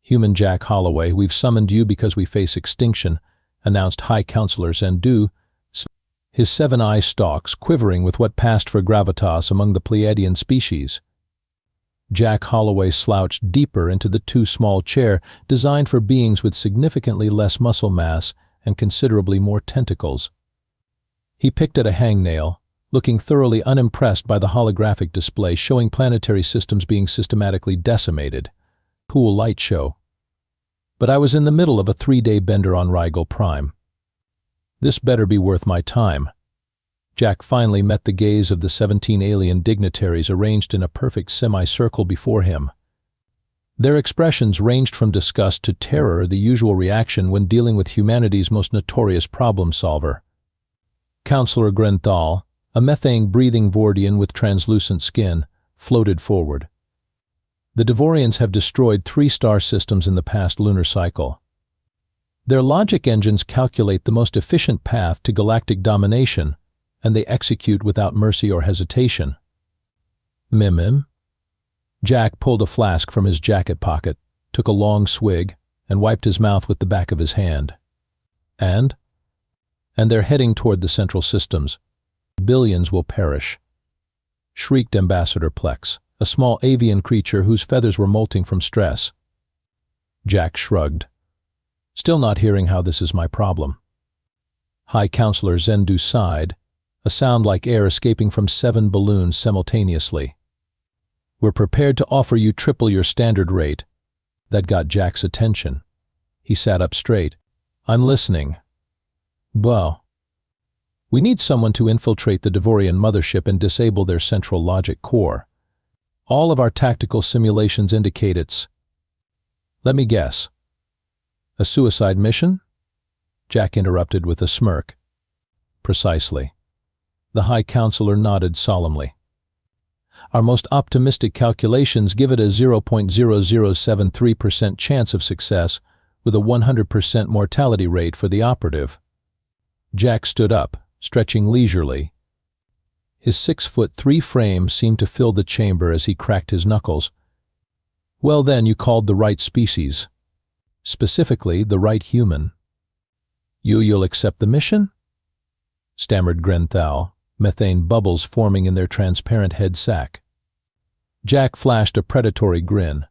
Human Jack Holloway, we've summoned you because we face extinction, announced High Counselor Zendu, his 7 eye stalks quivering with what passed for gravitas among the Pleiadian species. Jack Holloway slouched deeper into the too small chair designed for beings with significantly less muscle mass and considerably more tentacles. He picked at a hangnail, looking thoroughly unimpressed by the holographic display showing planetary systems being systematically decimated. Cool light show. But I was in the middle of a 3-day bender on Rigel Prime. This better be worth my time. Jack finally met the gaze of the 17 alien dignitaries arranged in a perfect semicircle before him. Their expressions ranged from disgust to terror, the usual reaction when dealing with humanity's most notorious problem solver. Counselor Grenthal, a methane-breathing Vordian with translucent skin, floated forward. The Devorians have destroyed 3 star systems in the past lunar cycle. Their logic engines calculate the most efficient path to galactic domination, and they execute without mercy or hesitation. Mim. Jack pulled a flask from his jacket pocket, took a long swig, and wiped his mouth with the back of his hand. And they're heading toward the central systems. Billions will perish, shrieked Ambassador Plex, a small avian creature whose feathers were molting from stress. Jack shrugged, still not hearing how this is my problem. High Counselor Zendu sighed, a sound like air escaping from 7 balloons simultaneously. We're prepared to offer you triple your standard rate. That got Jack's attention. He sat up straight. I'm listening. Well, we need someone to infiltrate the Devorian mothership and disable their central logic core. All of our tactical simulations indicate it's... Let me guess. A suicide mission? Jack interrupted with a smirk. Precisely. The High Counselor nodded solemnly. Our most optimistic calculations give it a 0.0073% chance of success with a 100% mortality rate for the operative. Jack stood up, stretching leisurely. His 6'3" frame seemed to fill the chamber as he cracked his knuckles. Well then, you called the right species. Specifically, the right human. You'll accept the mission? Stammered Grenthal, methane bubbles forming in their transparent head sac. Jack flashed a predatory grin.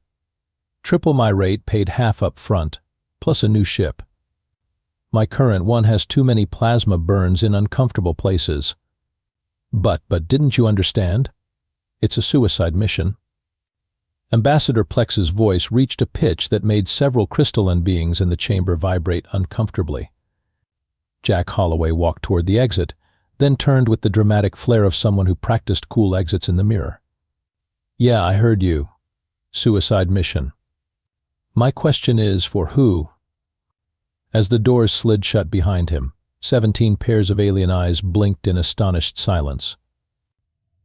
Triple my rate paid half up front, plus a new ship. My current one has too many plasma burns in uncomfortable places. But didn't you understand? It's a suicide mission. Ambassador Plex's voice reached a pitch that made several crystalline beings in the chamber vibrate uncomfortably. Jack Holloway walked toward the exit, then turned with the dramatic flair of someone who practiced cool exits in the mirror. Yeah, I heard you. Suicide mission. My question is, for who? As the doors slid shut behind him, 17 pairs of alien eyes blinked in astonished silence.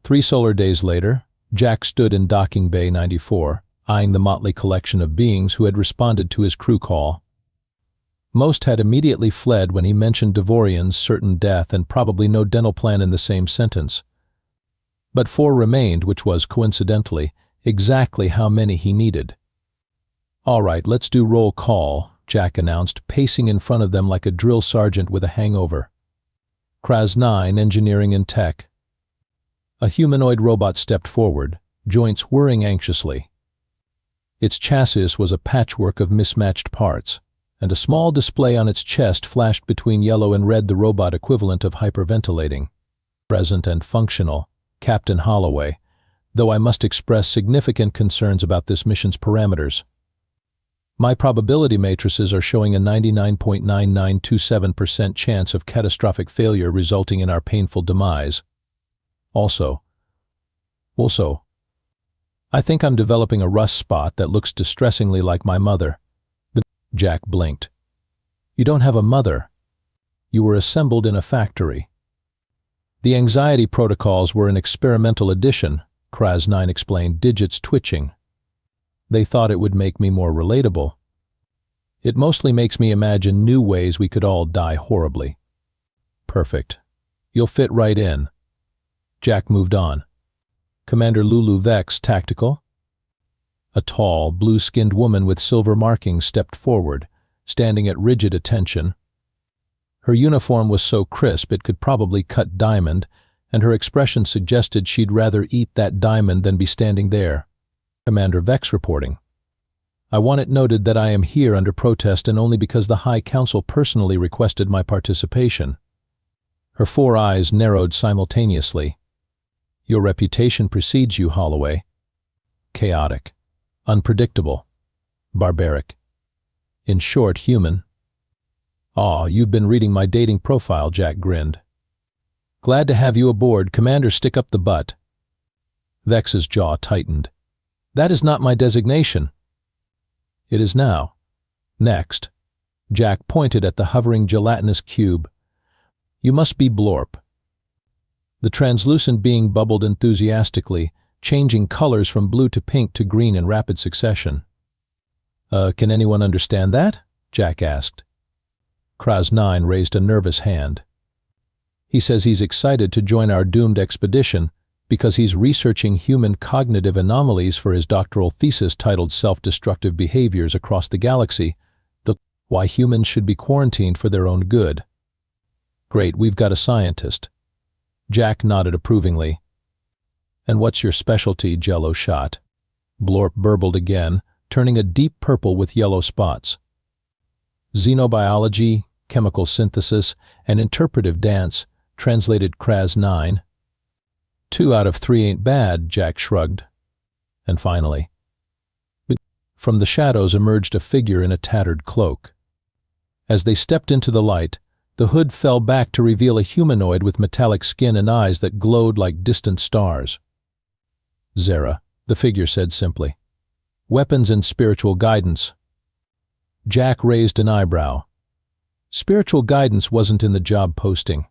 3 solar days later, Jack stood in docking bay 94, eyeing the motley collection of beings who had responded to his crew call. Most had immediately fled when he mentioned Devorian's certain death and probably no dental plan in the same sentence. But 4 remained, which was, coincidentally, exactly how many he needed. All right, let's do roll call, Jack announced, pacing in front of them like a drill sergeant with a hangover. Kraz 9, Engineering and Tech. A humanoid robot stepped forward, joints whirring anxiously. Its chassis was a patchwork of mismatched parts, and a small display on its chest flashed between yellow and red, the robot equivalent of hyperventilating. Present and functional, Captain Holloway, though I must express significant concerns about this mission's parameters. My probability matrices are showing a 99.9927% chance of catastrophic failure resulting in our painful demise. Also, I think I'm developing a rust spot that looks distressingly like my mother. Jack blinked. You don't have a mother. You were assembled in a factory. The anxiety protocols were an experimental addition, Kraz 9 explained, digits twitching. They thought it would make me more relatable. It mostly makes me imagine new ways we could all die horribly. Perfect. You'll fit right in. Jack moved on. Commander Lulu Vex, tactical? A tall, blue-skinned woman with silver markings stepped forward, standing at rigid attention. Her uniform was so crisp it could probably cut diamond, and her expression suggested she'd rather eat that diamond than be standing there. Commander Vex reporting. I want it noted that I am here under protest and only because the High Council personally requested my participation. Her 4 eyes narrowed simultaneously. Your reputation precedes you, Holloway. Chaotic, unpredictable, barbaric. In short, human. Aw, you've been reading my dating profile, Jack grinned. Glad to have you aboard, Commander. Stick up the butt. Vex's jaw tightened. That is not my designation. It is now. Next. Jack pointed at the hovering gelatinous cube. You must be Blorp. The translucent being bubbled enthusiastically, changing colors from blue to pink to green in rapid succession. Can anyone understand that? Jack asked. Kraz 9 raised a nervous hand. He says he's excited to join our doomed expedition because he's researching human cognitive anomalies for his doctoral thesis titled Self-Destructive Behaviors Across the Galaxy, Why Humans Should Be Quarantined for Their Own Good. Great, we've got a scientist. Jack nodded approvingly. And what's your specialty, Jello Shot? Blorp burbled again, turning a deep purple with yellow spots. Xenobiology, chemical synthesis, and interpretive dance, translated Kraz 9. 2 out of 3 ain't bad, Jack shrugged. And finally. From the shadows emerged a figure in a tattered cloak. As they stepped into the light, the hood fell back to reveal a humanoid with metallic skin and eyes that glowed like distant stars. Zera, the figure said simply. Weapons and spiritual guidance. Jack raised an eyebrow. Spiritual guidance wasn't in the job posting.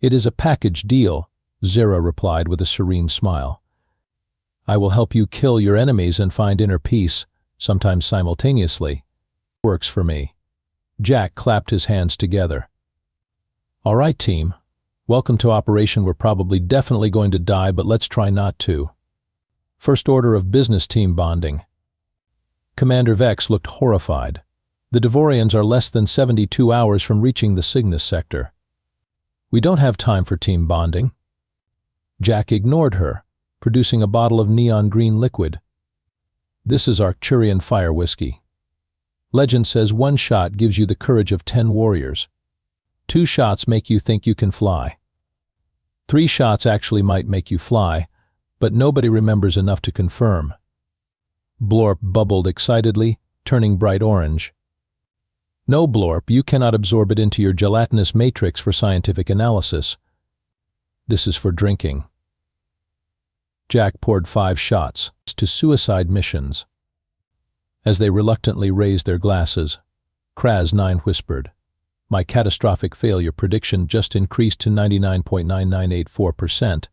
It is a package deal, Zera replied with a serene smile. I will help you kill your enemies and find inner peace, sometimes simultaneously. Works for me. Jack clapped his hands together. All right, team. Welcome to Operation. We're probably definitely going to die, but let's try not to. First order of business, team bonding. Commander Vex looked horrified. The Devorians are less than 72 hours from reaching the Cygnus sector. We don't have time for team bonding. Jack ignored her, producing a bottle of neon green liquid. This is Arcturian fire whiskey. Legend says 1 shot gives you the courage of 10 warriors. 2 shots make you think you can fly. 3 shots actually might make you fly, but nobody remembers enough to confirm. Blorp bubbled excitedly, turning bright orange. No, Blorp, you cannot absorb it into your gelatinous matrix for scientific analysis. This is for drinking. Jack poured 5 shots to suicide missions. As they reluctantly raised their glasses, Kraz 9 whispered, My catastrophic failure prediction just increased to 99.9984%.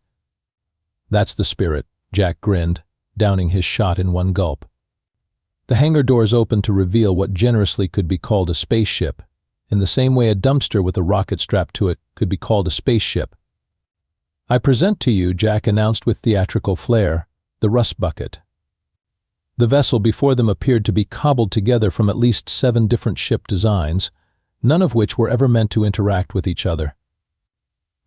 That's the spirit, Jack grinned, downing his shot in one gulp. The hangar doors opened to reveal what generously could be called a spaceship, in the same way a dumpster with a rocket strapped to it could be called a spaceship. I present to you, Jack announced with theatrical flair, the rust bucket. The vessel before them appeared to be cobbled together from at least 7 different ship designs, none of which were ever meant to interact with each other.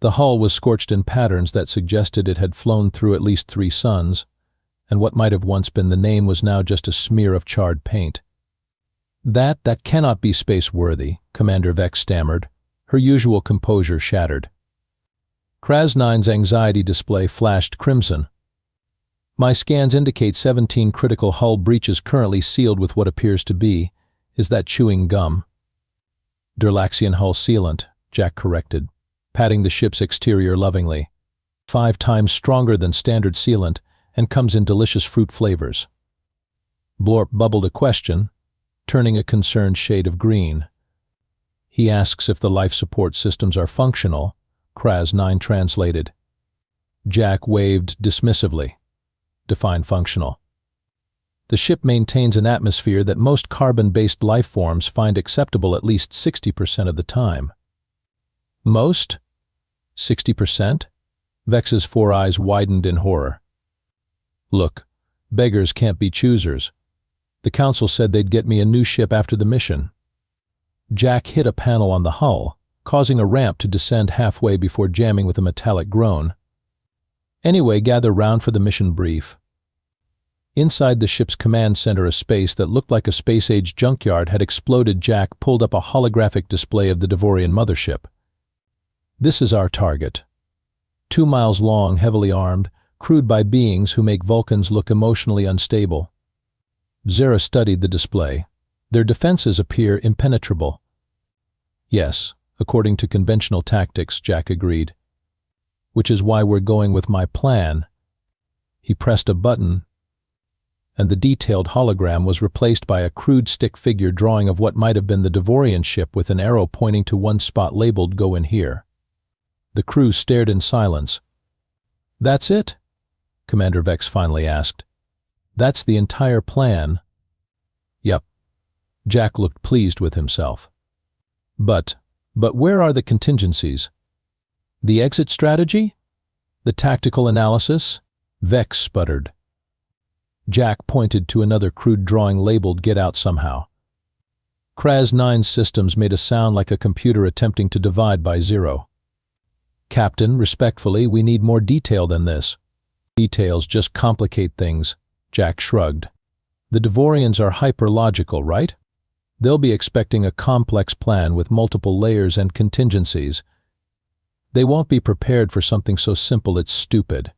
The hull was scorched in patterns that suggested it had flown through at least 3 suns, and what might have once been the name was now just a smear of charred paint. That cannot be space-worthy, Commander Vex stammered, her usual composure shattered. Kraz 9's anxiety display flashed crimson. My scans indicate 17 critical hull breaches currently sealed with what appears to be, is that chewing gum? Durlaxian hull sealant, Jack corrected, patting the ship's exterior lovingly. 5 times stronger than standard sealant, and comes in delicious fruit flavors. Blorp bubbled a question, turning a concerned shade of green. He asks if the life support systems are functional, Kraz 9 translated. Jack waved dismissively. Define functional. The ship maintains an atmosphere that most carbon-based life forms find acceptable at least 60% of the time. Most? 60%? Vex's 4 eyes widened in horror. Look, Beggars can't be choosers. The council said they'd get me a new ship after the mission. Jack hit a panel on the hull, causing a ramp to descend halfway before jamming with a metallic groan. Anyway, gather round for the mission brief. Inside the ship's command center, a space that looked like a space-age junkyard had exploded. Jack pulled up a holographic display of the Devorian mothership. This is our target. 2 miles long, heavily armed, crewed by beings who make Vulcans look emotionally unstable. Zara studied the display. Their defenses appear impenetrable. Yes, according to conventional tactics, Jack agreed. Which is why we're going with my plan. He pressed a button, and the detailed hologram was replaced by a crude stick figure drawing of what might have been the Devorian ship with an arrow pointing to one spot labeled "Go in here." The crew stared in silence. "That's it?" Commander Vex finally asked. "That's the entire plan?" "Yup." Jack looked pleased with himself. But where are the contingencies? The exit strategy? The tactical analysis?" Vex sputtered. Jack pointed to another crude drawing labeled "Get out somehow." Kraz-9's systems made a sound like a computer attempting to divide by zero. "Captain, respectfully, we need more detail than this." "Details just complicate things," Jack shrugged. "The Devorians are hyper-logical, right? They'll be expecting a complex plan with multiple layers and contingencies. They won't be prepared for something so simple it's stupid.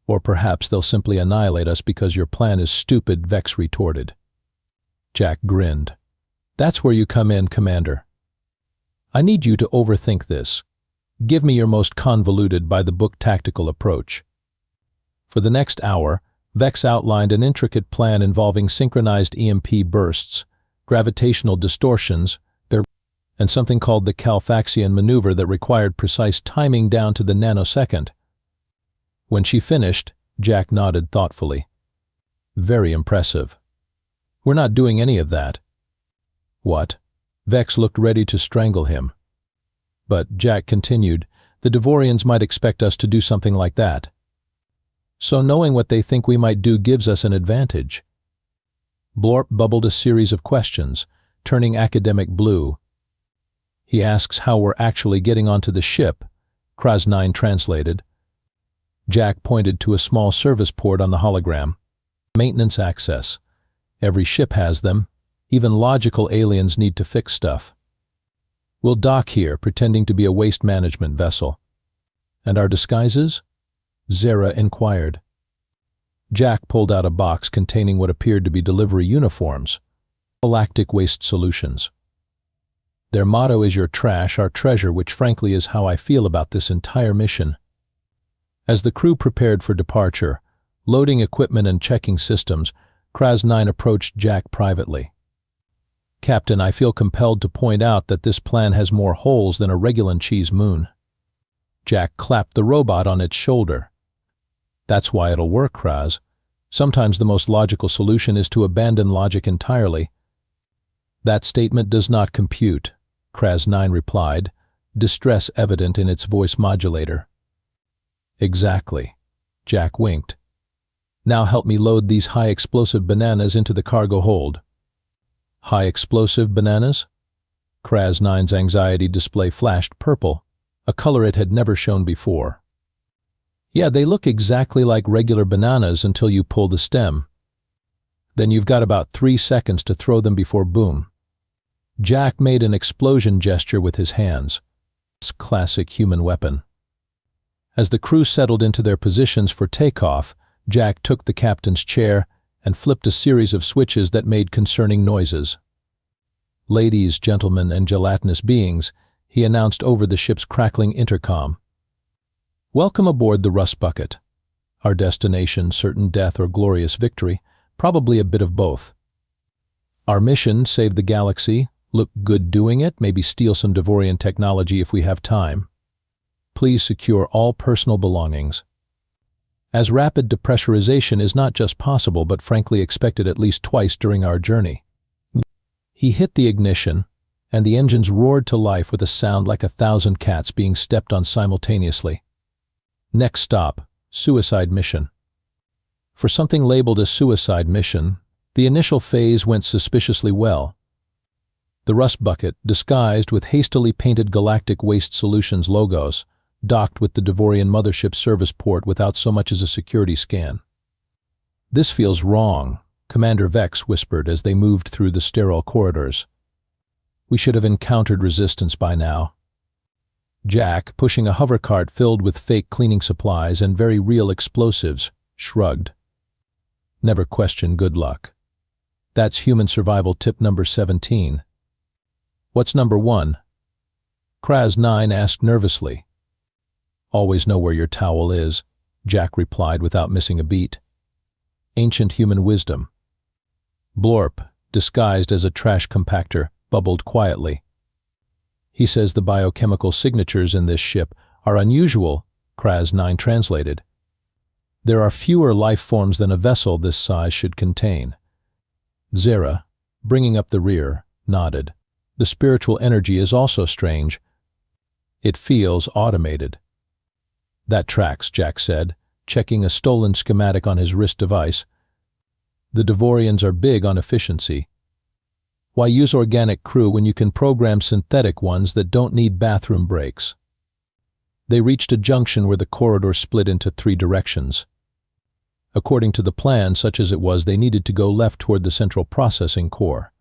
Or perhaps they'll simply annihilate us because your plan is stupid," Vex retorted. Jack grinned. "That's where you come in, Commander. I need you to overthink this. Give me your most convoluted, by-the-book tactical approach." For the next hour, Vex outlined an intricate plan involving synchronized EMP bursts, gravitational distortions, and something called the Calfaxian maneuver that required precise timing down to the nanosecond. When she finished, Jack nodded thoughtfully. "Very impressive. We're not doing any of that." "What?" Vex looked ready to strangle him. But Jack continued, "The Devorians might expect us to do something like that. So knowing what they think we might do gives us an advantage." Blorp bubbled a series of questions, turning academic blue. "He asks how we're actually getting onto the ship," Kraz-9 translated. Jack pointed to a small service port on the hologram. "Maintenance access. Every ship has them. Even logical aliens need to fix stuff. We'll dock here, pretending to be a waste management vessel." "And our disguises?" Zara inquired. Jack pulled out a box containing what appeared to be delivery uniforms. "Galactic Waste Solutions. Their motto is 'Your trash, our treasure,' which frankly is how I feel about this entire mission." As the crew prepared for departure, loading equipment and checking systems, Kraz-9 approached Jack privately. "Captain, I feel compelled to point out that this plan has more holes than a regular cheese moon." Jack clapped the robot on its shoulder. "That's why it'll work, Kraz. Sometimes the most logical solution is to abandon logic entirely." "That statement does not compute," Kraz-9 replied, distress evident in its voice modulator. "Exactly." Jack winked. "Now help me load these high-explosive bananas into the cargo hold." "High-explosive bananas?" Kraz-9's anxiety display flashed purple, a color it had never shown before. "Yeah, they look exactly like regular bananas until you pull the stem. Then you've got about 3 seconds to throw them before boom." Jack made an explosion gesture with his hands. It's classic human weapon. As the crew settled into their positions for takeoff, Jack took the captain's chair and flipped a series of switches that made concerning noises. "Ladies, gentlemen, and gelatinous beings," he announced over the ship's crackling intercom. "Welcome aboard the Rust Bucket. Our destination, certain death or glorious victory, probably a bit of both. Our mission, save the galaxy, look good doing it, maybe steal some Devorian technology if we have time. Please secure all personal belongings. As rapid depressurization is not just possible but frankly expected at least twice during our journey." He hit the ignition, and the engines roared to life with a sound like 1,000 cats being stepped on simultaneously. "Next stop, suicide mission." For something labeled a suicide mission, the initial phase went suspiciously well. The rust bucket, disguised with hastily painted Galactic Waste Solutions logos, docked with the Devorian mothership service port without so much as a security scan. "This feels wrong," Commander Vex whispered as they moved through the sterile corridors. "We should have encountered resistance by now." Jack, pushing a hover cart filled with fake cleaning supplies and very real explosives, shrugged. "Never question good luck. That's human survival tip number 17. What's number 1? Kraz 9 asked nervously. "Always know where your towel is," Jack replied without missing a beat. "Ancient human wisdom." Blorp, disguised as a trash compactor, bubbled quietly. "He says the biochemical signatures in this ship are unusual," Kraz 9 translated. "There are fewer life forms than a vessel this size should contain." Zera, bringing up the rear, nodded. "The spiritual energy is also strange. It feels automated." "That tracks," Jack said, checking a stolen schematic on his wrist device. "The Devorians are big on efficiency. Why use organic crew when you can program synthetic ones that don't need bathroom breaks?" They reached a junction where the corridor split into 3 directions. According to the plan, such as it was, they needed to go left toward the central processing core.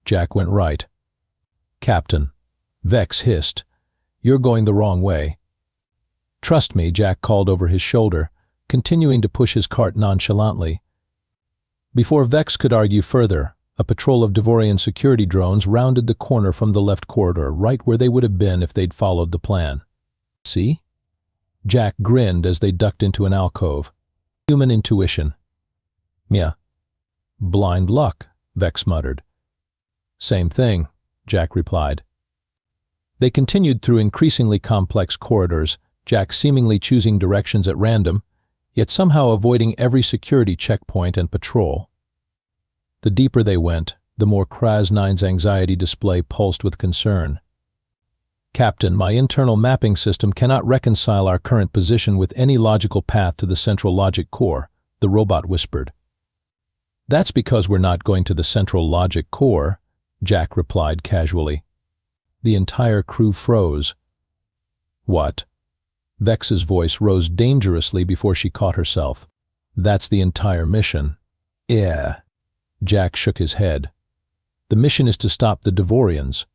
Jack went right. "Captain," Vex hissed, "you're going the wrong way." "Trust me," Jack called over his shoulder, continuing to push his cart nonchalantly. Before Vex could argue further, a patrol of Devorian security drones rounded the corner from the left corridor, right where they would have been if they'd followed the plan. "See?" Jack grinned as they ducked into an alcove. "Human intuition." "Yeah." "Blind luck," Vex muttered. "Same thing," Jack replied. They continued through increasingly complex corridors, Jack seemingly choosing directions at random, yet somehow avoiding every security checkpoint and patrol. The deeper they went, the more Kraz 9's anxiety display pulsed with concern. "Captain, my internal mapping system cannot reconcile our current position with any logical path to the central logic core," the robot whispered. "That's because we're not going to the central logic core," Jack replied casually. The entire crew froze. "What?" Vex's voice rose dangerously before she caught herself. "That's the entire mission." "Yeah." Jack shook his head. "The mission is to stop the Devorians."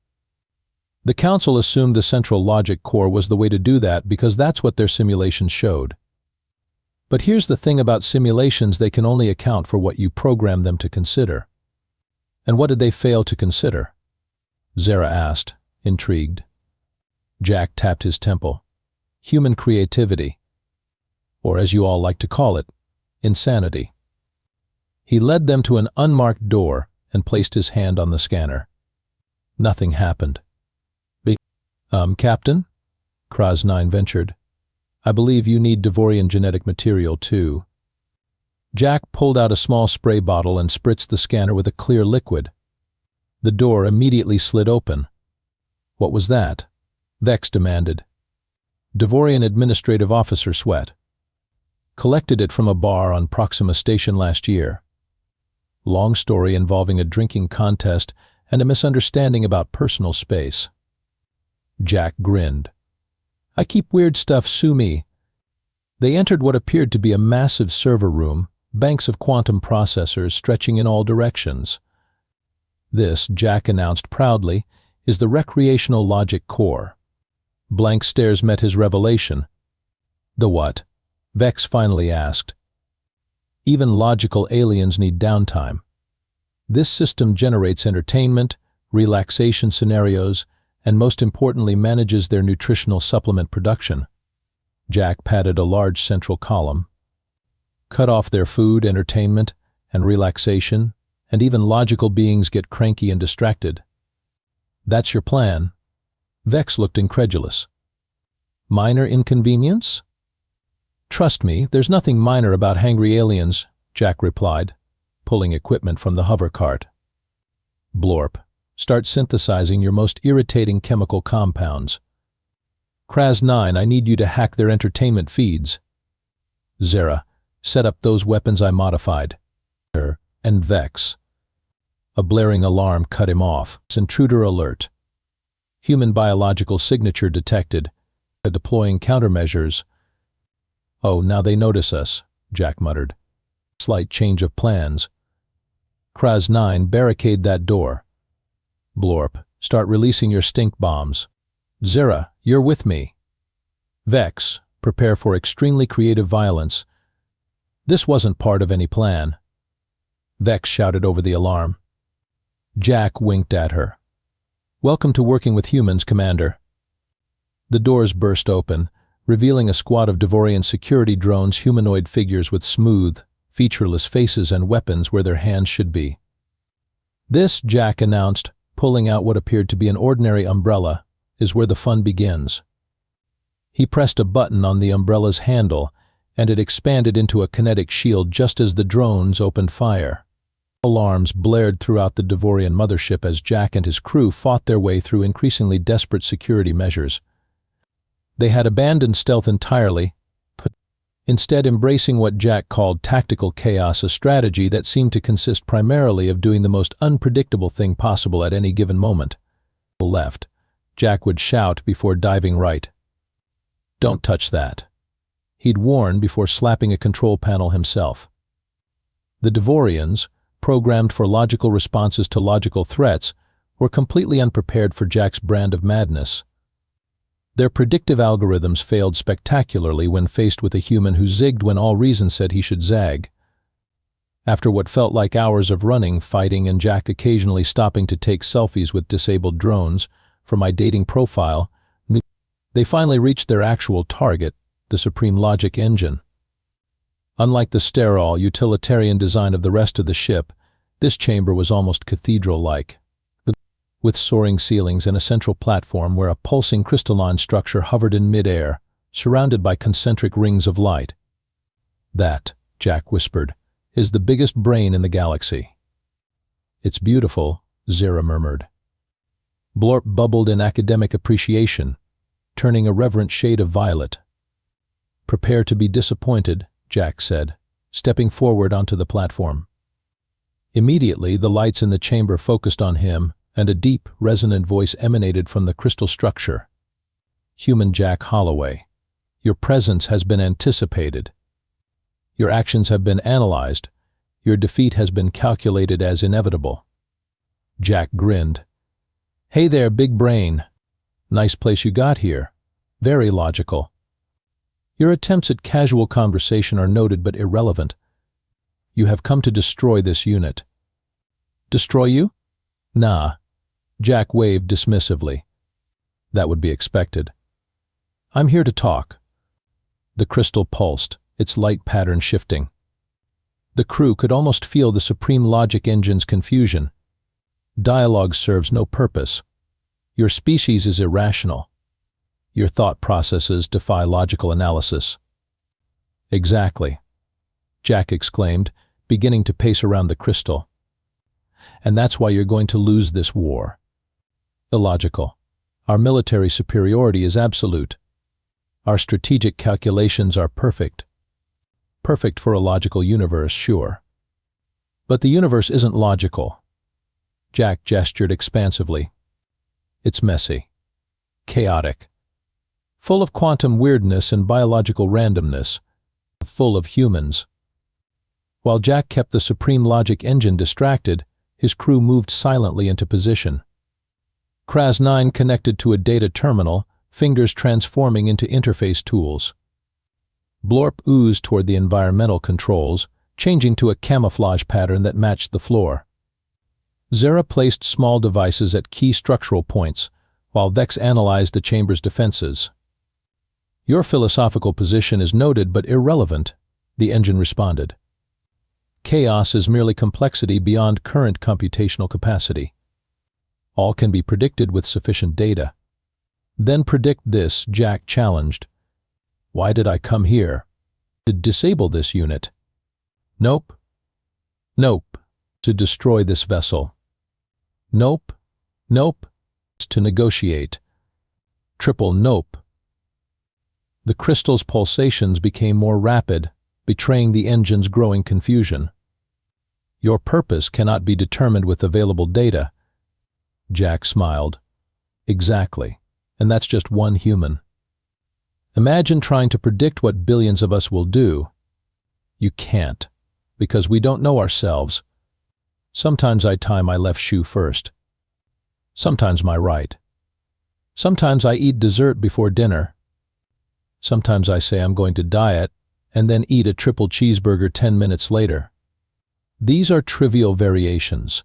The Council assumed the central logic core was the way to do that because that's what their simulations showed. But here's the thing about simulations: they can only account for what you program them to consider. And what did they fail to consider? Zera asked, intrigued. Jack tapped his temple. Human creativity. Or as you all like to call it, insanity. He led them to an unmarked door and placed his hand on the scanner. Nothing happened. Captain? Kraz 9 ventured. "I believe you need Devorian genetic material too." Jack pulled out a small spray bottle and spritzed the scanner with a clear liquid. The door immediately slid open. "What was that?" Vex demanded. "Devorian Administrative Officer sweat. Collected it from a bar on Proxima Station last year. Long story involving a drinking contest and a misunderstanding about personal space." Jack grinned. "I keep weird stuff, sue me." They entered what appeared to be a massive server room, banks of quantum processors stretching in all directions. "This," Jack announced proudly, "is the recreational logic core." Blank stares met his revelation. "The what?" Vex finally asked. "Even logical aliens need downtime. This system generates entertainment, relaxation scenarios, and most importantly manages their nutritional supplement production." Jack patted a large central column. "Cut off their food, entertainment, and relaxation, and even logical beings get cranky and distracted." "That's your plan?" Vex looked incredulous. "Minor inconvenience?" "Trust me, there's nothing minor about hangry aliens," Jack replied, pulling equipment from the hover cart. "Blorp, start synthesizing your most irritating chemical compounds." "Kraz 9, I need you to hack their entertainment feeds." "Zera, Set up those weapons I modified. And Vex. A blaring alarm cut him off. Intruder alert. Human biological signature detected. Deploying countermeasures. Oh, now they notice us, Jack muttered. Slight change of plans. Kraz 9, barricade that door. Blorp, start releasing your stink bombs. Zera, you're with me. Vex, prepare for extremely creative violence. This wasn't part of any plan. Vex shouted over the alarm. Jack winked at her. Welcome to working with humans, Commander. The doors burst open, revealing a squad of Devorian security drones, humanoid figures with smooth, featureless faces and weapons where their hands should be. This, Jack announced, pulling out what appeared to be an ordinary umbrella, is where the fun begins. He pressed a button on the umbrella's handle, and it expanded into a kinetic shield just as the drones opened fire. Alarms blared throughout the Devorian mothership as Jack and his crew fought their way through increasingly desperate security measures. They had abandoned stealth entirely, instead embracing what Jack called tactical chaos, a strategy that seemed to consist primarily of doing the most unpredictable thing possible at any given moment. Left, Jack would shout before diving right. Don't touch that. He'd warn before slapping a control panel himself. The Devorians, programmed for logical responses to logical threats, were completely unprepared for Jack's brand of madness. Their predictive algorithms failed spectacularly when faced with a human who zigged when all reason said he should zag. After what felt like hours of running, fighting, and Jack occasionally stopping to take selfies with disabled drones, for my dating profile, they finally reached their actual target, the Supreme Logic Engine. Unlike the sterile, utilitarian design of the rest of the ship, this chamber was almost cathedral-like, with soaring ceilings and a central platform where a pulsing crystalline structure hovered in mid-air, surrounded by concentric rings of light. That, Jack whispered, is the biggest brain in the galaxy. It's beautiful, Zera murmured. Blorp bubbled in academic appreciation, turning a reverent shade of violet. Prepare to be disappointed, Jack said, stepping forward onto the platform. Immediately, the lights in the chamber focused on him, and a deep, resonant voice emanated from the crystal structure. Human Jack Holloway, your presence has been anticipated. Your actions have been analyzed. Your defeat has been calculated as inevitable. Jack grinned. Hey there, big brain. Nice place you got here. Very logical. Your attempts at casual conversation are noted but irrelevant. You have come to destroy this unit. Destroy you? Nah. Jack waved dismissively. That would be expected. I'm here to talk. The crystal pulsed, its light pattern shifting. The crew could almost feel the Supreme Logic Engine's confusion. Dialogue serves no purpose. Your species is irrational. Your thought processes defy logical analysis. Exactly, Jack exclaimed, beginning to pace around the crystal. And that's why you're going to lose this war. Illogical. Our military superiority is absolute. Our strategic calculations are perfect. Perfect for a logical universe, sure. But the universe isn't logical. Jack gestured expansively. It's messy. Chaotic. Full of quantum weirdness and biological randomness. Full of humans. While Jack kept the Supreme Logic Engine distracted, his crew moved silently into position. Kraz 9 connected to a data terminal, fingers transforming into interface tools. Blorp oozed toward the environmental controls, changing to a camouflage pattern that matched the floor. Zera placed small devices at key structural points, while Vex analyzed the chamber's defenses. Your philosophical position is noted but irrelevant, the engine responded. Chaos is merely complexity beyond current computational capacity. All can be predicted with sufficient data. Then predict this, Jack challenged. Why did I come here? To disable this unit. Nope. Nope. To destroy this vessel. Nope. Nope. To negotiate. Triple nope. The crystal's pulsations became more rapid, betraying the engine's growing confusion. Your purpose cannot be determined with available data. Jack smiled. Exactly. And that's just one human. Imagine trying to predict what billions of us will do. You can't, because we don't know ourselves. Sometimes I tie my left shoe first. Sometimes my right. Sometimes I eat dessert before dinner. Sometimes I say I'm going to diet and then eat a triple cheeseburger 10 minutes later. These are trivial variations.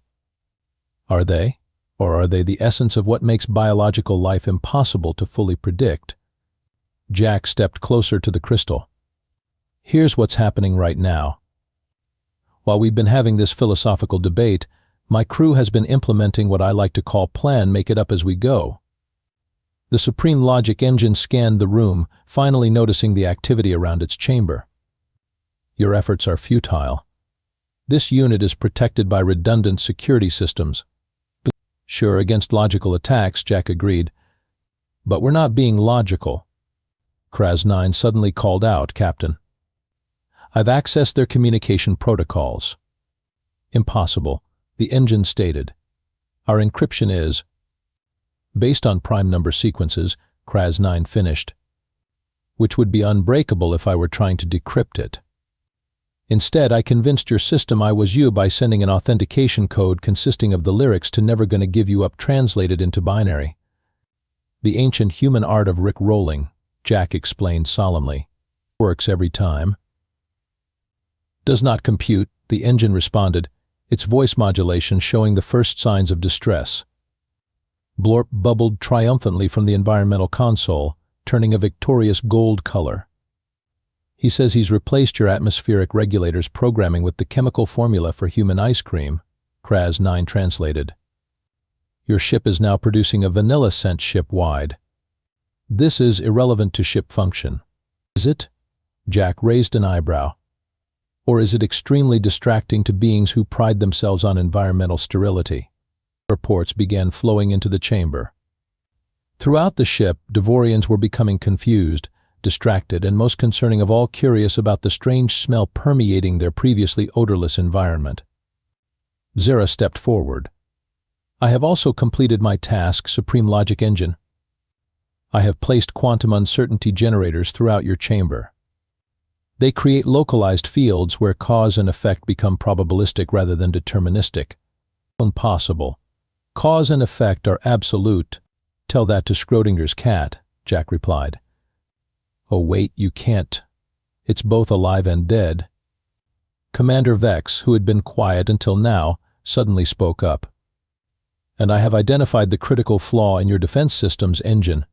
Are they? Or are they the essence of what makes biological life impossible to fully predict? Jack stepped closer to the crystal. Here's what's happening right now. While we've been having this philosophical debate, my crew has been implementing what I like to call plan make it up as we go. The supreme logic engine scanned the room, finally noticing the activity around its chamber. Your efforts are futile. This unit is protected by redundant security systems. Sure, against logical attacks, Jack agreed. But we're not being logical. Kraz-9 suddenly called out, Captain. I've accessed their communication protocols. Impossible, the engine stated. Our encryption is, based on prime number sequences, Kraz-9 finished, which would be unbreakable if I were trying to decrypt it. Instead, I convinced your system I was you by sending an authentication code consisting of the lyrics to Never Gonna Give You Up translated into binary. The ancient human art of Rick-rolling, Jack explained solemnly. Works every time. Does not compute, the engine responded, its voice modulation showing the first signs of distress. Blorp bubbled triumphantly from the environmental console, turning a victorious gold color. He says he's replaced your atmospheric regulator's programming with the chemical formula for human ice cream, Kraz-9 translated. Your ship is now producing a vanilla scent ship-wide. This is irrelevant to ship function. Is it? Jack raised an eyebrow. Or is it extremely distracting to beings who pride themselves on environmental sterility? Reports began flowing into the chamber. Throughout the ship, Devorians were becoming confused, distracted, and most concerning of all curious about the strange smell permeating their previously odorless environment. Zera stepped forward. I have also completed my task, Supreme Logic Engine. I have placed quantum uncertainty generators throughout your chamber. They create localized fields where cause and effect become probabilistic rather than deterministic. Impossible. Cause and effect are absolute. Tell that to Schrodinger's cat, Jack replied. Oh wait, you can't. It's both alive and dead. Commander Vex, who had been quiet until now, suddenly spoke up. And I have identified the critical flaw in your defense system's engine.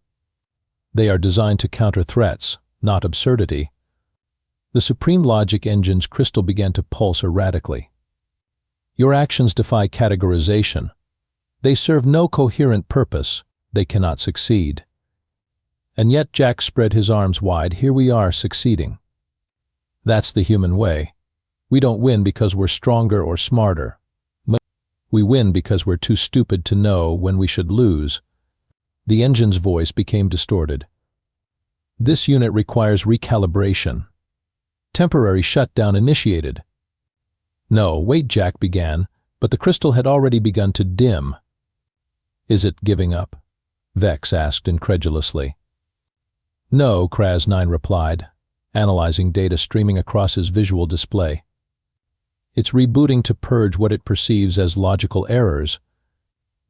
They are designed to counter threats, not absurdity. The Supreme Logic Engine's crystal began to pulse erratically. Your actions defy categorization. They serve no coherent purpose. They cannot succeed. And yet Jack spread his arms wide. Here we are succeeding. That's the human way. We don't win because we're stronger or smarter. We win because we're too stupid to know when we should lose. The engine's voice became distorted. This unit requires recalibration. Temporary shutdown initiated. No, wait, Jack began, but the crystal had already begun to dim. Is it giving up? Vex asked incredulously. No, Kraz-9 replied, analyzing data streaming across his visual display. It's rebooting to purge what it perceives as logical errors.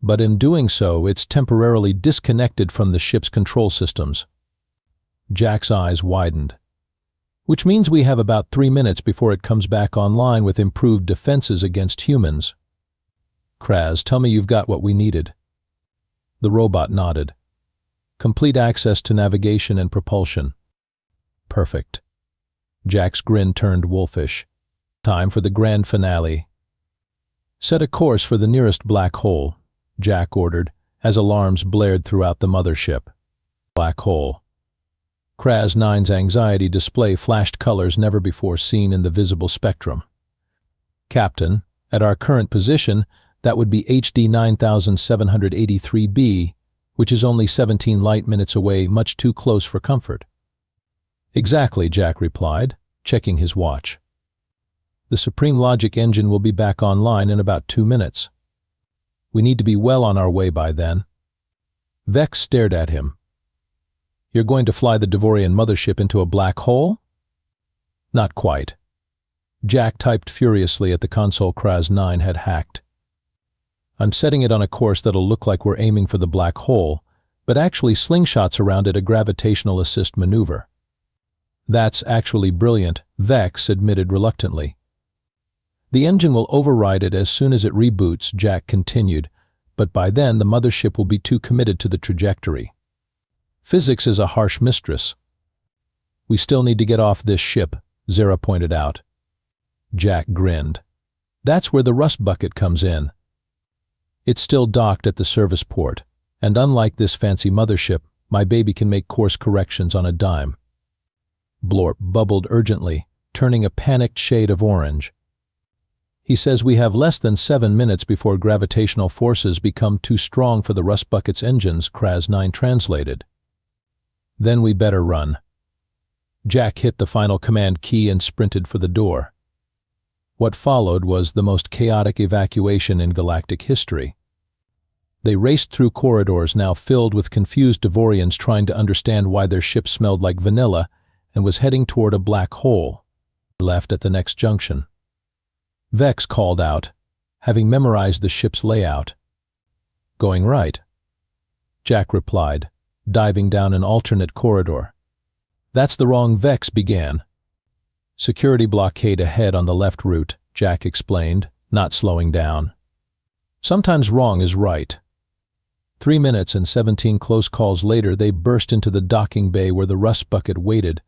But in doing so, it's temporarily disconnected from the ship's control systems. Jack's eyes widened. Which means we have about 3 minutes before it comes back online with improved defenses against humans. Kraz, tell me you've got what we needed. The robot nodded. Complete access to navigation and propulsion. Perfect. Jack's grin turned wolfish. Time for the grand finale. Set a course for the nearest black hole, Jack ordered, as alarms blared throughout the mothership. Black hole. Kraz-9's anxiety display flashed colors never before seen in the visible spectrum. Captain, at our current position, that would be HD 9783b, which is only 17 light minutes away, much too close for comfort. Exactly, Jack replied. checking his watch. The Supreme Logic engine will be back online in about 2 minutes. We need to be well on our way by then. Vex stared at him. You're going to fly the Devorian mothership into a black hole? Not quite. Jack typed furiously at the console Kraz 9 had hacked. I'm setting it on a course that'll look like we're aiming for the black hole, but actually slingshots around it a gravitational assist maneuver. That's actually brilliant, Vex admitted reluctantly. The engine will override it as soon as it reboots, Jack continued, but by then the mothership will be too committed to the trajectory. Physics is a harsh mistress. We still need to get off this ship, Zera pointed out. Jack grinned. That's where the rust bucket comes in. It's still docked at the service port, and unlike this fancy mothership, my baby can make course corrections on a dime. Blorp bubbled urgently, turning a panicked shade of orange. He says we have less than 7 minutes before gravitational forces become too strong for the rust bucket's engines, Kraz 9 translated. Then we better run. Jack hit the final command key and sprinted for the door. What followed was the most chaotic evacuation in galactic history. They raced through corridors now filled with confused Devorians trying to understand why their ship smelled like vanilla and was heading toward a black hole. Left at the next junction. Vex called out, having memorized the ship's layout. Going right. Jack replied, diving down an alternate corridor. That's the wrong Vex began. Security blockade ahead on the left route, Jack explained, not slowing down. Sometimes wrong is right. 3 minutes and 17 close calls later, they burst into the docking bay where the rust bucket waited,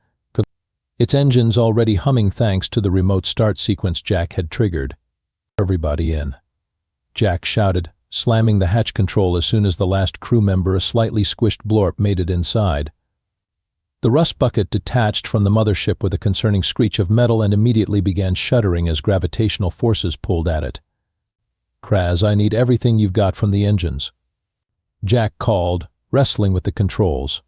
its engines already humming thanks to the remote start sequence Jack had triggered. Everybody in. Jack shouted, slamming the hatch control as soon as the last crew member, a slightly squished Blorp, made it inside. The rust bucket detached from the mothership with a concerning screech of metal and immediately began shuddering as gravitational forces pulled at it. Kraz, I need everything you've got from the engines. Jack called, wrestling with the controls.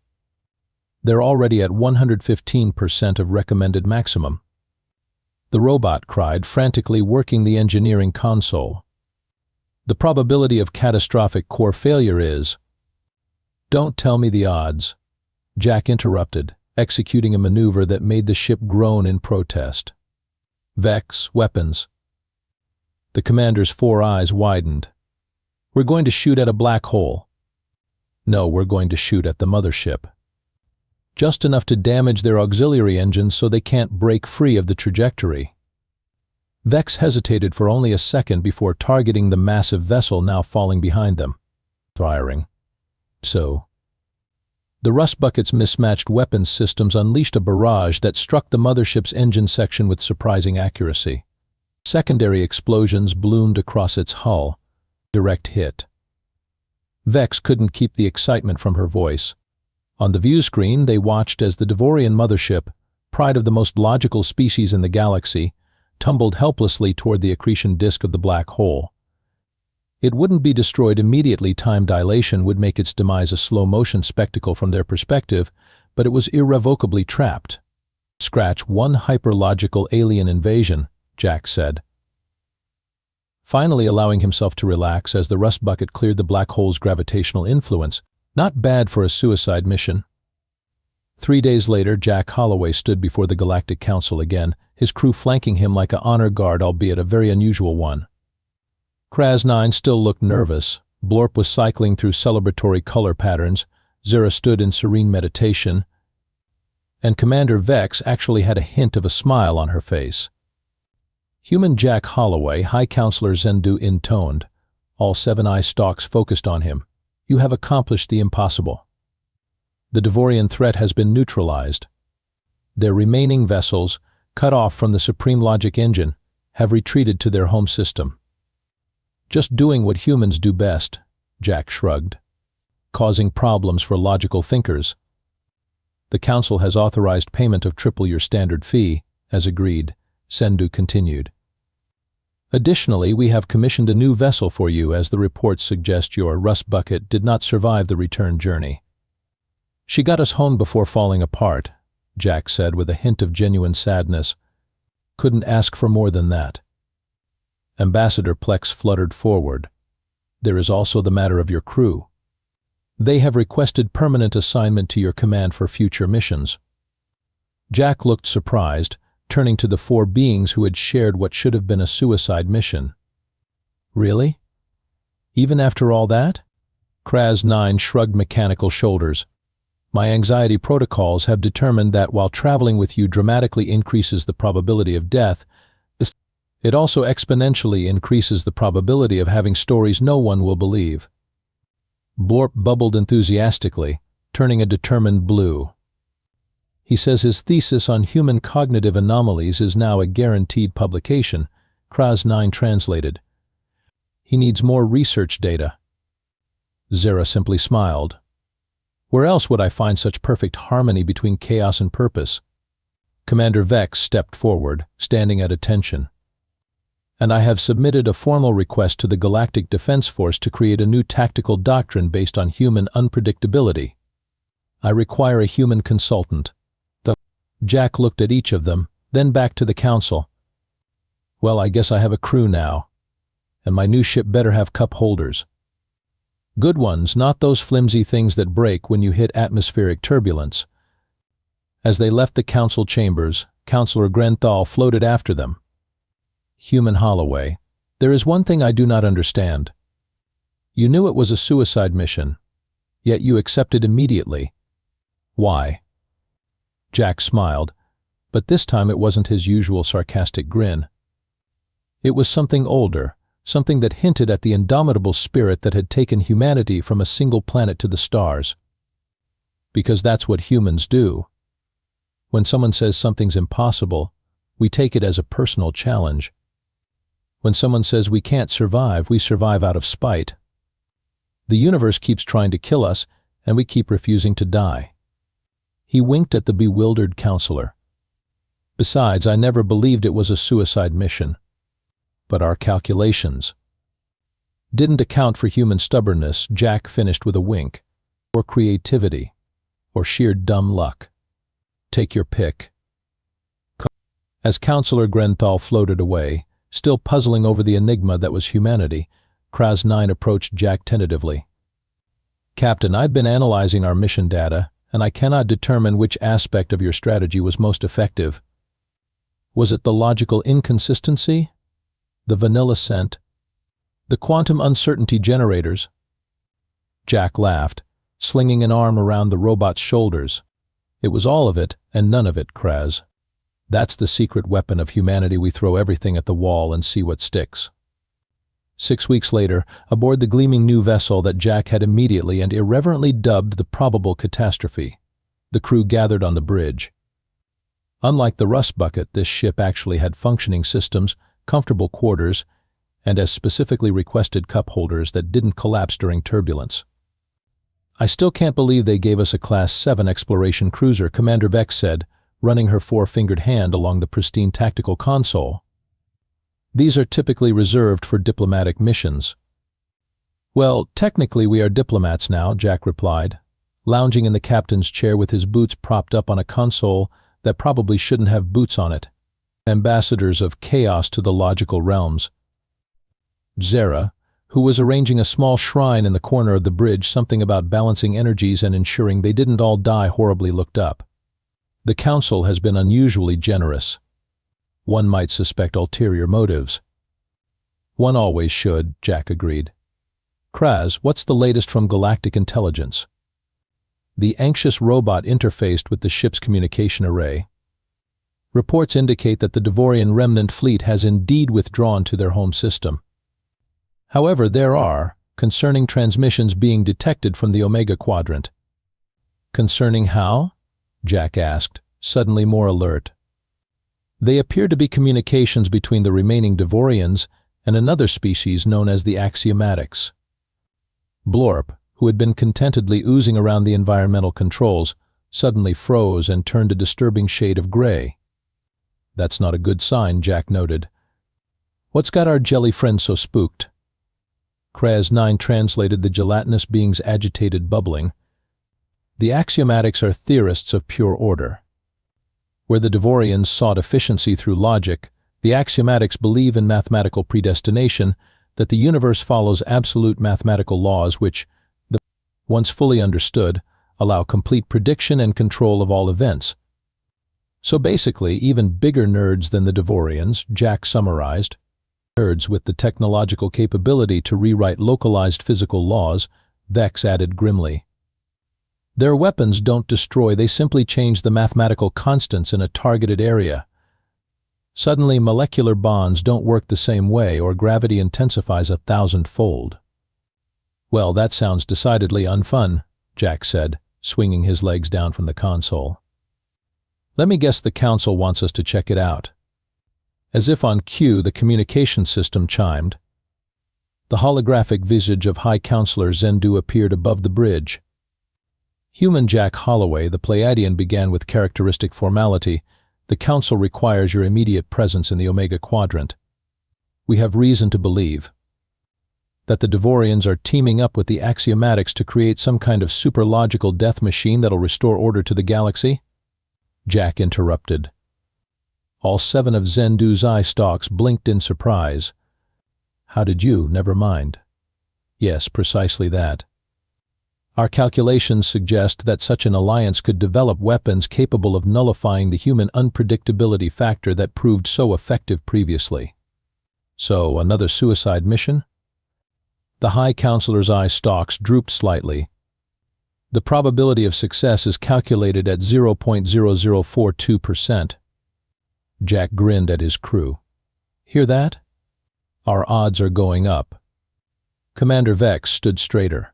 They're already at 115% of recommended maximum. The robot cried, frantically working the engineering console. The probability of catastrophic core failure is... Don't tell me the odds. Jack interrupted, executing a maneuver that made the ship groan in protest. Vex, weapons. The commander's 4 eyes widened. We're going to shoot at a black hole. No, we're going to shoot at the mothership. Just enough to damage their auxiliary engines so they can't break free of the trajectory. Vex hesitated for only a second before targeting the massive vessel now falling behind them. Firing. So. The rust bucket's mismatched weapons systems unleashed a barrage that struck the mothership's engine section with surprising accuracy. Secondary explosions bloomed across its hull. Direct hit. Vex couldn't keep the excitement from her voice. On the view screen, they watched as the Devorian mothership, pride of the most logical species in the galaxy, tumbled helplessly toward the accretion disk of the black hole. It wouldn't be destroyed immediately. Time dilation would make its demise a slow-motion spectacle from their perspective, but it was irrevocably trapped. Scratch one hyper-logical alien invasion, Jack said. Finally allowing himself to relax as the rust bucket cleared the black hole's gravitational influence. Not bad for a suicide mission. 3 days later, Jack Holloway stood before the Galactic Council again, his crew flanking him like an honor guard, albeit a very unusual one. Kraz 9 still looked nervous. Blorp was cycling through celebratory color patterns. Zera stood in serene meditation. And Commander Vex actually had a hint of a smile on her face. Human Jack Holloway, High Counselor Zendu intoned. All 7 eye stalks focused on him. You have accomplished the impossible. The Devorian threat has been neutralized. Their remaining vessels, cut off from the Supreme Logic engine, have retreated to their home system. Just doing what humans do best, Jack shrugged. Causing problems for logical thinkers. The Council has authorized payment of triple your standard fee, as agreed, Zendu continued. Additionally, we have commissioned a new vessel for you, as the reports suggest your rust bucket did not survive the return journey. She got us home before falling apart, Jack said with a hint of genuine sadness, couldn't ask for more than that. Ambassador Plex fluttered forward. There is also the matter of your crew. They have requested permanent assignment to your command for future missions. Jack looked surprised, turning to the 4 beings who had shared what should have been a suicide mission. Really? Even after all that? Kraz 9 shrugged mechanical shoulders. My anxiety protocols have determined that while traveling with you dramatically increases the probability of death, it also exponentially increases the probability of having stories no one will believe. Blorp bubbled enthusiastically, turning a determined blue. He says his thesis on human cognitive anomalies is now a guaranteed publication, Kraz 9 translated. He needs more research data. Zera simply smiled. Where else would I find such perfect harmony between chaos and purpose? Commander Vex stepped forward, standing at attention. And I have submitted a formal request to the Galactic Defense Force to create a new tactical doctrine based on human unpredictability. I require a human consultant. Jack looked at each of them, then back to the council. Well, I guess I have a crew now. And my new ship better have cup holders. Good ones, not those flimsy things that break when you hit atmospheric turbulence. As they left the council chambers, Councillor Grenthal floated after them. Human Holloway, there is one thing I do not understand. You knew it was a suicide mission, yet you accepted immediately. Why? Jack smiled, but this time it wasn't his usual sarcastic grin. It was something older, something that hinted at the indomitable spirit that had taken humanity from a single planet to the stars. Because that's what humans do. When someone says something's impossible, we take it as a personal challenge. When someone says we can't survive, we survive out of spite. The universe keeps trying to kill us, and we keep refusing to die. He winked at the bewildered counselor. Besides, I never believed it was a suicide mission. But our calculations didn't account for human stubbornness. Jack finished with a wink. Or creativity. Or sheer dumb luck. Take your pick. As Councillor Grenthal floated away, still puzzling over the enigma that was humanity, Kraz 9 approached Jack tentatively. Captain, I've been analyzing our mission data, and I cannot determine which aspect of your strategy was most effective. Was it the logical inconsistency? The vanilla scent? The quantum uncertainty generators? Jack laughed, slinging an arm around the robot's shoulders. It was all of it, and none of it, Kraz. That's the secret weapon of humanity. We throw everything at the wall and see what sticks. 6 weeks later, aboard the gleaming new vessel that Jack had immediately and irreverently dubbed the probable catastrophe, the crew gathered on the bridge. Unlike the rust bucket, this ship actually had functioning systems, comfortable quarters, and as specifically requested cup holders that didn't collapse during turbulence. I still can't believe they gave us a Class 7 exploration cruiser, Commander Vex said, running her 4-fingered hand along the pristine tactical console. These are typically reserved for diplomatic missions. Well, technically we are diplomats now, Jack replied, lounging in the captain's chair with his boots propped up on a console that probably shouldn't have boots on it. Ambassadors of chaos to the logical realms. Zera, who was arranging a small shrine in the corner of the bridge, something about balancing energies and ensuring they didn't all die horribly, looked up. The council has been unusually generous. One might suspect ulterior motives. One always should, Jack agreed. Kraz, what's the latest from Galactic Intelligence? The anxious robot interfaced with the ship's communication array. Reports indicate that the Devorian remnant fleet has indeed withdrawn to their home system. However, there are concerning transmissions being detected from the Omega Quadrant. Concerning how? Jack asked, suddenly more alert. They appear to be communications between the remaining Devorians and another species known as the Axiomatics. Blorp, who had been contentedly oozing around the environmental controls, suddenly froze and turned a disturbing shade of gray. That's not a good sign, Jack noted. What's got our jelly friend so spooked? Kraz 9 translated the gelatinous being's agitated bubbling. The Axiomatics are theorists of pure order. Where the Devorians sought efficiency through logic, the axiomatics believe in mathematical predestination, that the universe follows absolute mathematical laws which, once fully understood, allow complete prediction and control of all events. So basically, even bigger nerds than the Devorians, Jack summarized, nerds with the technological capability to rewrite localized physical laws, Vex added grimly. Their weapons don't destroy, they simply change the mathematical constants in a targeted area. Suddenly, molecular bonds don't work the same way, or gravity intensifies 1,000-fold. Well, that sounds decidedly unfun, Jack said, swinging his legs down from the console. Let me guess the council wants us to check it out. As if on cue, the communication system chimed. The holographic visage of High Counselor Zendu appeared above the bridge. Human Jack Holloway, the Pleiadian, began with characteristic formality. The council requires your immediate presence in the Omega Quadrant. We have reason to believe that the Devorians are teaming up with the axiomatics to create some kind of super-logical death machine that'll restore order to the galaxy. Jack interrupted. All 7 of Zendu's eye stalks blinked in surprise. How did you? Never mind. Yes, precisely that. Our calculations suggest that such an alliance could develop weapons capable of nullifying the human unpredictability factor that proved so effective previously. So, another suicide mission? The High Counselor's eye stalks drooped slightly. The probability of success is calculated at 0.0042%. Jack grinned at his crew. Hear that? Our odds are going up. Commander Vex stood straighter.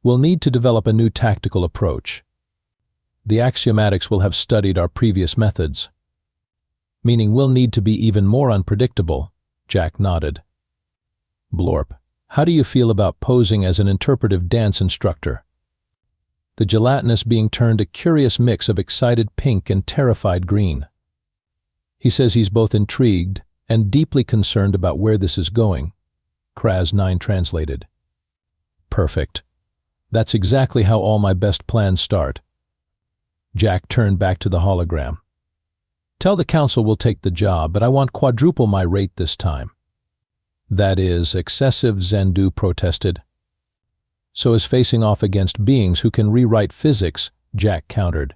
We'll need to develop a new tactical approach. The axiomatics will have studied our previous methods. Meaning we'll need to be even more unpredictable, Jack nodded. Blorp, how do you feel about posing as an interpretive dance instructor? The gelatinous being turned a curious mix of excited pink and terrified green. He says he's both intrigued and deeply concerned about where this is going, Kraz 9 translated. Perfect. That's exactly how all my best plans start. Jack turned back to the hologram. Tell the council we'll take the job, but I want quadruple my rate this time. That is excessive, Zendu protested. So is facing off against beings who can rewrite physics, Jack countered.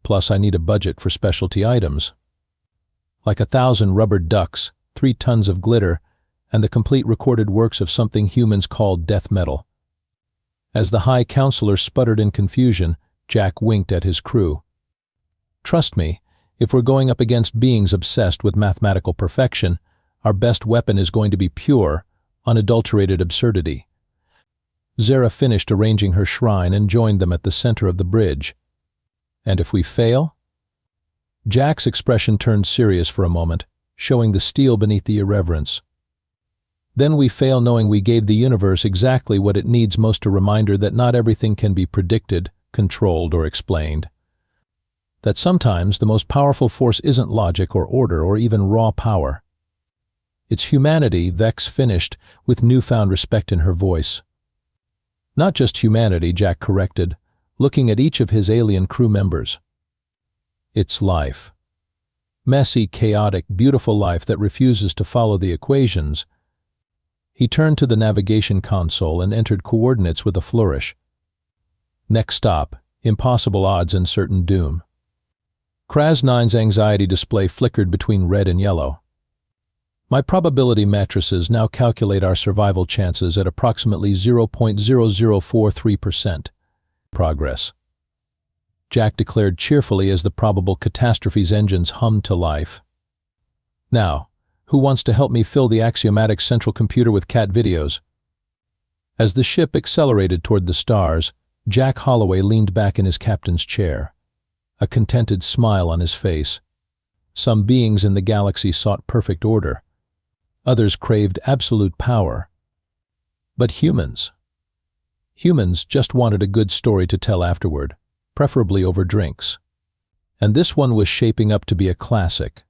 Plus I need a budget for specialty items. Like 1,000 rubber ducks, 3 tons of glitter, and the complete recorded works of something humans call death metal. As the High Counselor sputtered in confusion, Jack winked at his crew. Trust me, if we're going up against beings obsessed with mathematical perfection, our best weapon is going to be pure, unadulterated absurdity. Zara finished arranging her shrine and joined them at the center of the bridge. And if we fail? Jack's expression turned serious for a moment, showing the steel beneath the irreverence. Then we fail knowing we gave the universe exactly what it needs most, a reminder that not everything can be predicted, controlled, or explained. That sometimes the most powerful force isn't logic or order or even raw power. It's humanity, Vex finished, with newfound respect in her voice. Not just humanity, Jack corrected, looking at each of his alien crew members. It's life. Messy, chaotic, beautiful life that refuses to follow the equations. He turned to the navigation console and entered coordinates with a flourish. Next stop, impossible odds and certain doom. Kraz 9's anxiety display flickered between red and yellow. My probability matrices now calculate our survival chances at approximately 0.0043%. Progress. Jack declared cheerfully as the probable catastrophe's engines hummed to life. Now, who wants to help me fill the axiomatic central computer with cat videos? As the ship accelerated toward the stars, Jack Holloway leaned back in his captain's chair, a contented smile on his face. Some beings in the galaxy sought perfect order. Others craved absolute power. But humans just wanted a good story to tell afterward, preferably over drinks. And this one was shaping up to be a classic.